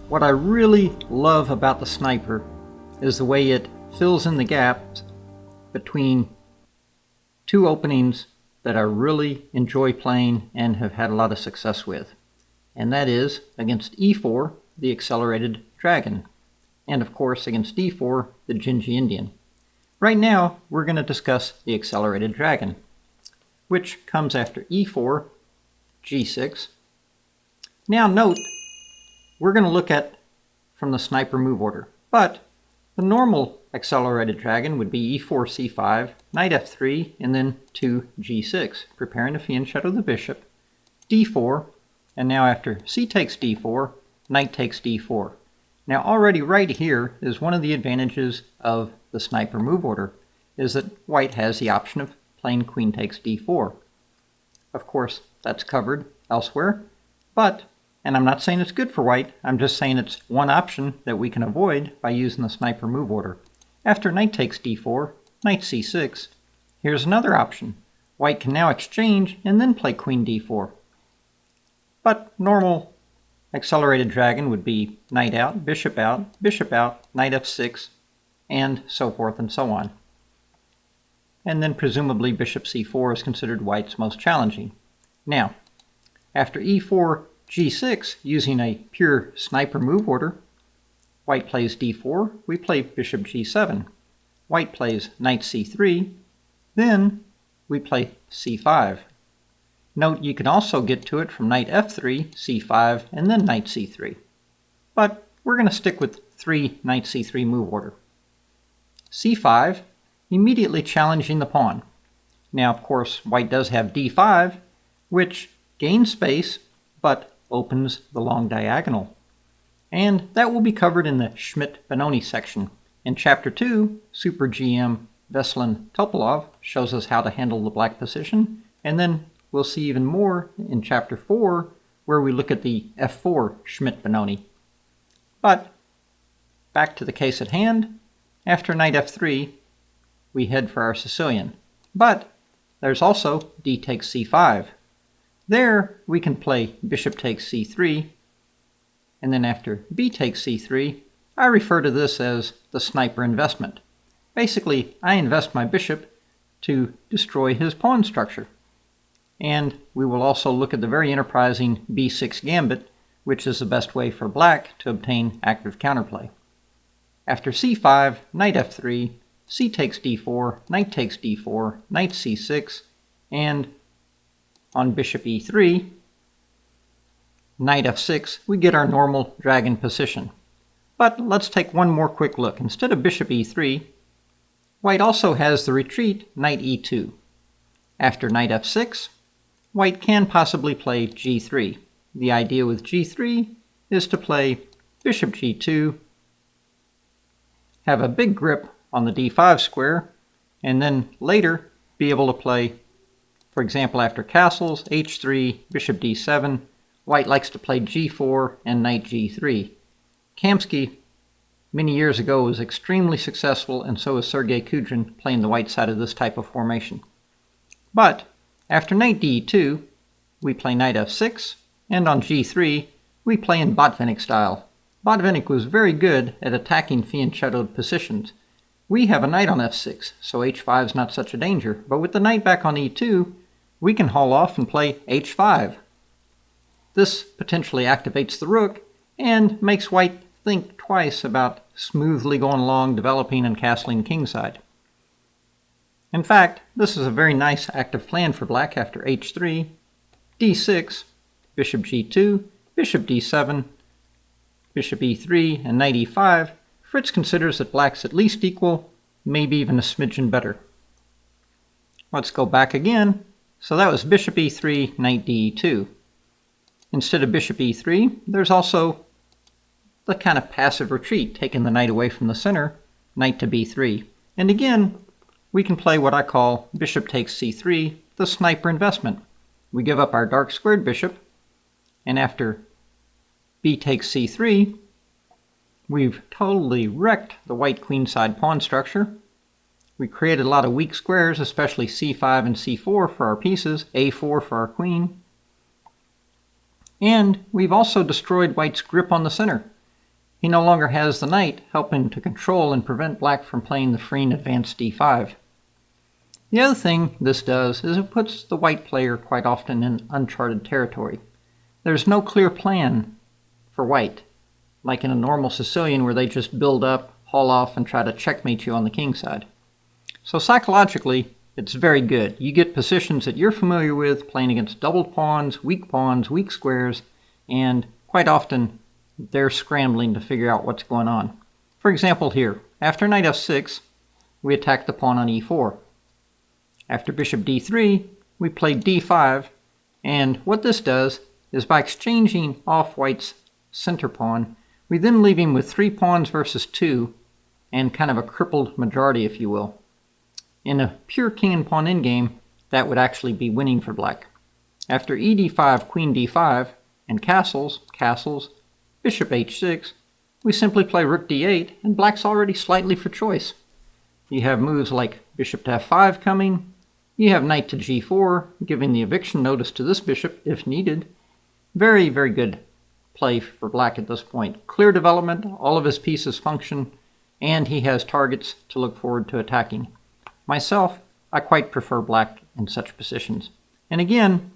What I really love about the sniper is the way it fills in the gaps between two openings that I really enjoy playing and have had a lot of success with. And that is against E4, the accelerated dragon, and of course against D4, the Gingy Indian. Right now we're going to discuss the accelerated dragon, which comes after E4, G6. Now note, we're going to look at from the sniper move order, but the normal accelerated dragon would be E4, C5, knight F3, and then 2 G6, preparing to fianchetto shadow the bishop, D4, and now after C takes D4, knight takes D4. Now already right here is one of the advantages of the sniper move order, is that white has the option of playing queen takes D4. Of course, that's covered elsewhere, but, and I'm not saying it's good for white, I'm just saying it's one option that we can avoid by using the sniper move order. After knight takes D4, knight C6, here's another option. White can now exchange and then play queen D4. But normal accelerated dragon would be knight out, bishop out, knight F6, and so forth and so on. And then presumably bishop C4 is considered white's most challenging. Now, after E4, G6, using a pure sniper move order, white plays D4, we play bishop G7. White plays knight C3, then we play C5. Note you can also get to it from knight F3, C5, and then knight C3. But we're going to stick with 3 knight C3 move order. C5, immediately challenging the pawn. Now of course white does have D5, which gains space, but opens the long diagonal. And that will be covered in the Schmidt-Benoni section. In Chapter 2, Super GM Veselin-Topalov shows us how to handle the black position, and then we'll see even more in Chapter 4, where we look at the F4 Schmidt-Benoni. But back to the case at hand, after knight F3, we head for our Sicilian. But there's also D takes C5. There we can play bishop takes C3, and then after B takes C3, I refer to this as the sniper investment. Basically, I invest my bishop to destroy his pawn structure. And we will also look at the very enterprising B6 gambit, which is the best way for black to obtain active counterplay. After C5, knight F3, C takes D4, knight takes D4, knight C6, and on bishop E3, knight F6, we get our normal dragon position. But let's take one more quick look. Instead of bishop E3, white also has the retreat knight E2. After knight F6, white can possibly play G3. The idea with G3 is to play bishop G2, have a big grip on the D5 square, and then later be able to play, for example, after castles, H3, bishop D7, white likes to play G4 and knight G3. Kamsky, many years ago, was extremely successful, and so is Sergei Kudrin playing the white side of this type of formation. But after knight D2, we play knight F6, and on G3, we play in Botvinnik style. Botvinnik was very good at attacking fianchettoed positions. We have a knight on F6, so H5 is not such a danger, but with the knight back on E2, we can haul off and play H5. This potentially activates the rook and makes white think twice about smoothly going along, developing and castling kingside. In fact, this is a very nice active plan for black after H3, D6, bishop G2, bishop D7, bishop E3, and knight E5. Fritz considers that black's at least equal, maybe even a smidgen better. Let's go back again. So that was bishop E3, knight D2. Instead of bishop E3, there's also the kind of passive retreat, taking the knight away from the center, knight to B3. And again, we can play what I call bishop takes C3, the sniper investment. We give up our dark squared bishop, and after B takes C3, we've totally wrecked the white queenside pawn structure. We created a lot of weak squares, especially C5 and C4 for our pieces, A4 for our queen. And we've also destroyed white's grip on the center. he no longer has the knight helping to control and prevent black from playing the free and advanced d5. The other thing this does is it puts the white player quite often in uncharted territory. There's no clear plan for white, like in a normal Sicilian where they just build up, haul off, and try to checkmate you on the king side. So psychologically, it's very good. You get positions that you're familiar with, playing against doubled pawns, weak squares, and quite often they're scrambling to figure out what's going on. For example here, after knight f6, we attack the pawn on e4. After bishop d3, we play d5, and what this does is by exchanging off white's center pawn, we then leave him with 3 pawns versus 2, and kind of a crippled majority, if you will. In a pure king and pawn endgame, that would actually be winning for black. After e d5, queen d5, and castles, bishop h6, we simply play rook d8, and black's already slightly for choice. You have moves like bishop to f5 coming. You have knight to g4, giving the eviction notice to this bishop if needed. Very, very good play for black at this point. Clear development, all of his pieces function, and he has targets to look forward to attacking. Myself, I quite prefer black in such positions. And again,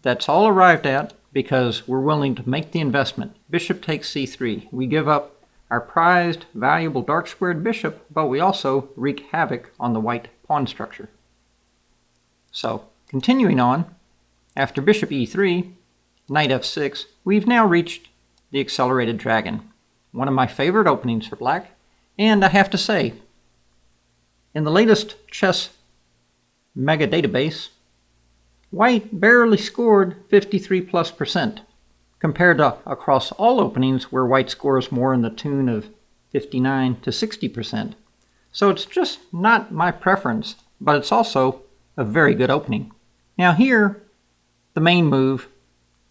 that's all arrived at because we're willing to make the investment. Bishop takes c3. We give up our prized, valuable dark squared bishop, but we also wreak havoc on the white pawn structure. So, continuing on, after bishop e3, knight f6, we've now reached the accelerated dragon. One of my favorite openings for black, and I have to say, in the latest chess mega database, white barely scored 53+%, compared to across all openings where white scores more in the tune of 59 to 60%. So it's just not my preference, but it's also a very good opening. Now here, the main move,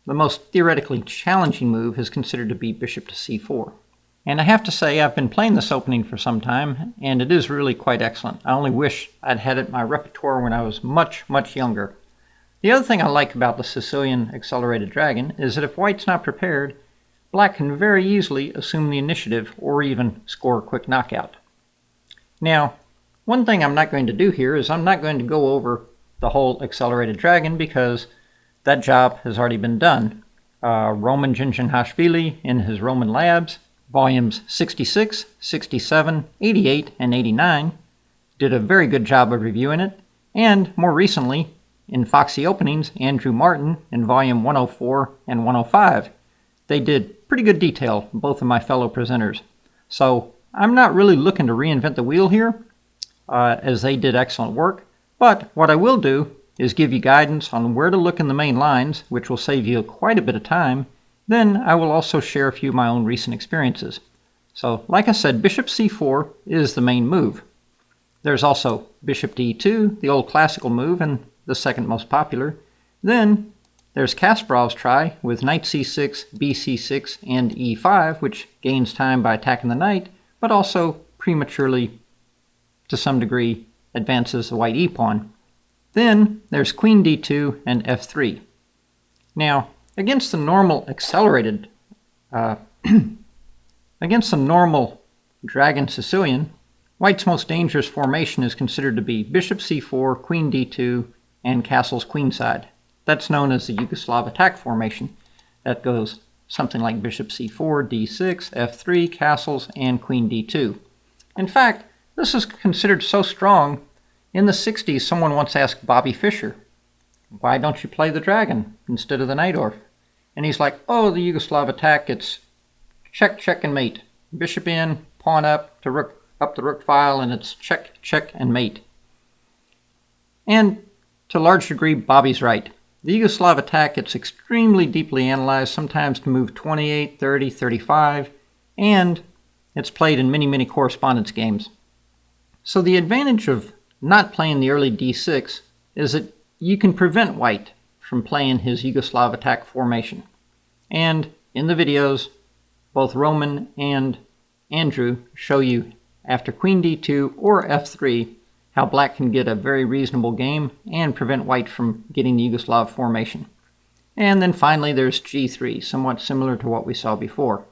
the most theoretically challenging move, is considered to be bishop to c4. And I have to say, I've been playing this opening for some time, and it is really quite excellent. I only wish I'd had it in my repertoire when I was much, much younger. The other thing I like about the Sicilian accelerated dragon is that if white's not prepared, black can very easily assume the initiative or even score a quick knockout. Now, one thing I'm not going to do here is I'm not going to go over the whole accelerated dragon because that job has already been done. Roman Dzindzhinashvili in his Roman Labs, volumes 66, 67, 88, and 89, did a very good job of reviewing it, and more recently, in Foxy Openings, Andrew Martin in volume 104 and 105. They did pretty good detail, both of my fellow presenters. So I'm not really looking to reinvent the wheel here, as they did excellent work, but what I will do is give you guidance on where to look in the main lines, which will save you quite a bit of time. Then I will also share a few of my own recent experiences. So, like I said, bishop c4 is the main move. There's also bishop d2, the old classical move and the second most popular. Then there's Kasparov's try with knight c6, bc6, and e5, which gains time by attacking the knight, but also prematurely, to some degree, advances the white e-pawn. Then there's queen d2 and f3. Now, against the normal accelerated, against the normal dragon Sicilian, white's most dangerous formation is considered to be bishop c4, queen d2, and castle's queenside. That's known as the Yugoslav attack formation. That goes something like bishop c4, d6, f3, castles, and queen d2. In fact, this is considered so strong, in the 60s someone once asked Bobby Fischer, why don't you play the dragon instead of the Najdorf? And he's like, oh, the Yugoslav attack, it's check, check, and mate. Bishop in, pawn up to rook, up the rook file, and it's check, check, and mate. And to a large degree, Bobby's right. The Yugoslav attack, it's extremely deeply analyzed, sometimes to move 28, 30, 35, and it's played in many, many correspondence games. So the advantage of not playing the early d6 is that you can prevent white from playing his Yugoslav attack formation. And in the videos, both Roman and Andrew show you after queen d2 or f3 how black can get a very reasonable game and prevent white from getting the Yugoslav formation. And then finally there's g3, somewhat similar to what we saw before.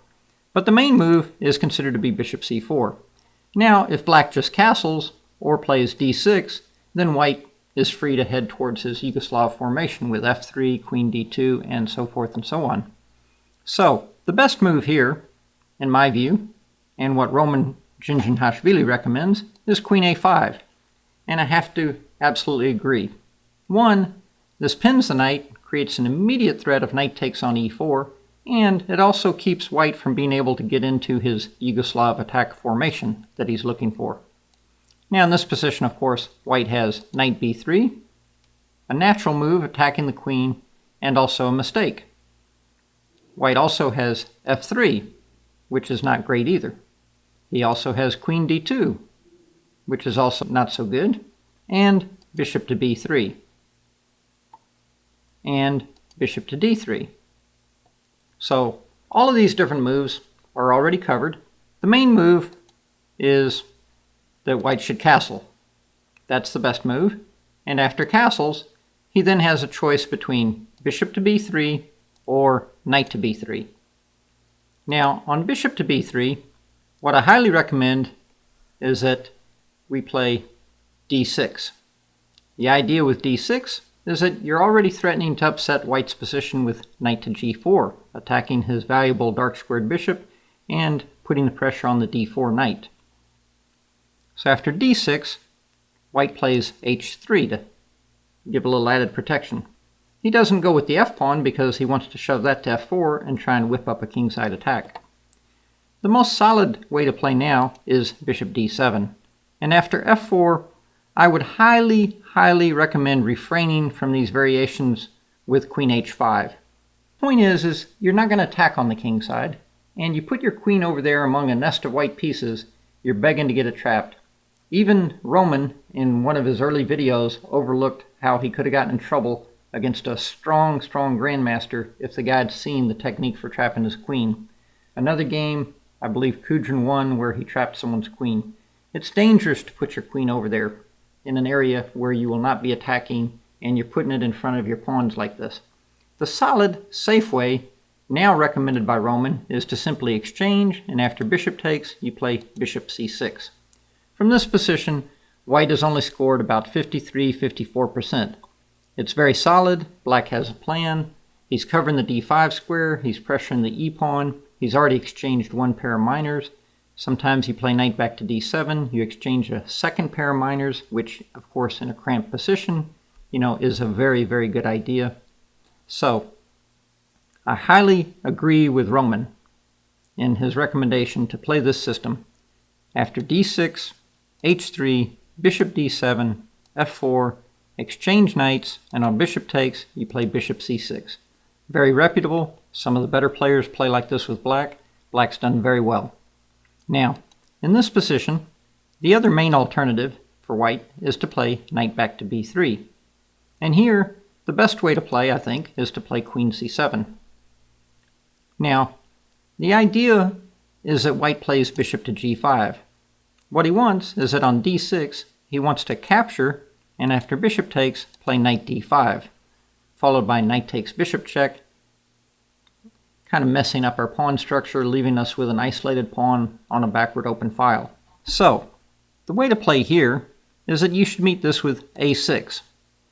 But the main move is considered to be bishop c4. Now, if black just castles or plays d6, then white is free to head towards his Yugoslav formation with f3, queen d2, and so forth and so on. So, the best move here, in my view, and what Roman Djindjinhashvili recommends, is queen a5. And I have to absolutely agree. One, this pins the knight, creates an immediate threat if knight takes on e4, and it also keeps white from being able to get into his Yugoslav attack formation that he's looking for. Now in this position, of course, white has knight b3, a natural move attacking the queen, and also a mistake. White also has f3, which is not great either. He also has queen d2, which is also not so good, and bishop to b3, and bishop to d3. So all of these different moves are already covered. The main move is that white should castle. That's the best move. And after castles, he then has a choice between bishop to b3 or knight to b3. Now, on bishop to b3, what I highly recommend is that we play d6. The idea with d6 is that you're already threatening to upset white's position with knight to g4, attacking his valuable dark squared bishop and putting the pressure on the d4 knight. So after d6, white plays h3 to give a little added protection. He doesn't go with the f-pawn because he wants to shove that to f4 and try and whip up a kingside attack. The most solid way to play now is bishop d7. And after f4, I would highly recommend refraining from these variations with queen h5. The point is you're not going to attack on the king side, and you put your queen over there among a nest of white pieces, you're begging to get it trapped. Even Roman, in one of his early videos, overlooked how he could have gotten in trouble against a strong grandmaster if the guy had seen the technique for trapping his queen. Another game, I believe Kudrin won, where he trapped someone's queen. It's dangerous to put your queen over there in an area where you will not be attacking and you're putting it in front of your pawns like this. The solid, safe way, now recommended by Roman, is to simply exchange, and after bishop takes, you play bishop c6. From this position, white has only scored about 53–54%. It's very solid, black has a plan, he's covering the d5 square, he's pressuring the e-pawn, he's already exchanged one pair of minors. Sometimes you play knight back to d7, you exchange a second pair of minors, which of course in a cramped position, is a very good idea. So, I highly agree with Roman in his recommendation to play this system. After d6, h3, bishop d7, f4, exchange knights, and on bishop takes, you play bishop c6. Very reputable. Some of the better players play like this with black. Black's done very well. Now, in this position, the other main alternative for white is to play knight back to b3. And here, the best way to play, I think, is to play queen c7. Now, the idea is that white plays bishop to g5. What he wants is that on d6, he wants to capture, and after bishop takes, play knight d5, followed by knight takes bishop check, kind of messing up our pawn structure, leaving us with an isolated pawn on a backward open file. So, the way to play here is that you should meet this with a6.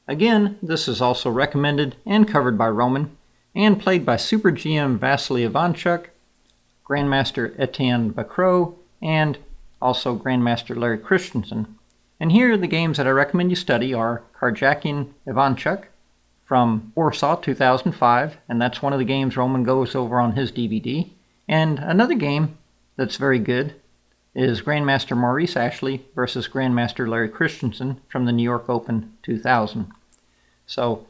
Again, this is also recommended and covered by Roman, and played by Super GM Vasily Ivanchuk, Grandmaster Etienne Bacrot, and also Grandmaster Larry Christensen. And here the games that I recommend you study are Karjakin Ivanchuk from Warsaw 2005, and that's one of the games Roman goes over on his DVD. And another game that's very good is Grandmaster Maurice Ashley versus Grandmaster Larry Christensen from the New York Open 2000. So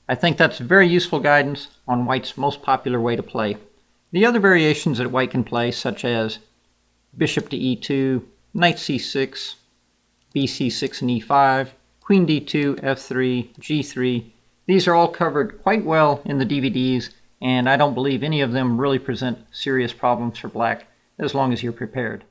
I think that's very useful guidance on white's most popular way to play. The other variations that white can play, such as bishop to e2, knight c6, bc6 and e5, queen d2, f3, g3, these are all covered quite well in the DVDs, and I don't believe any of them really present serious problems for black as long as you're prepared.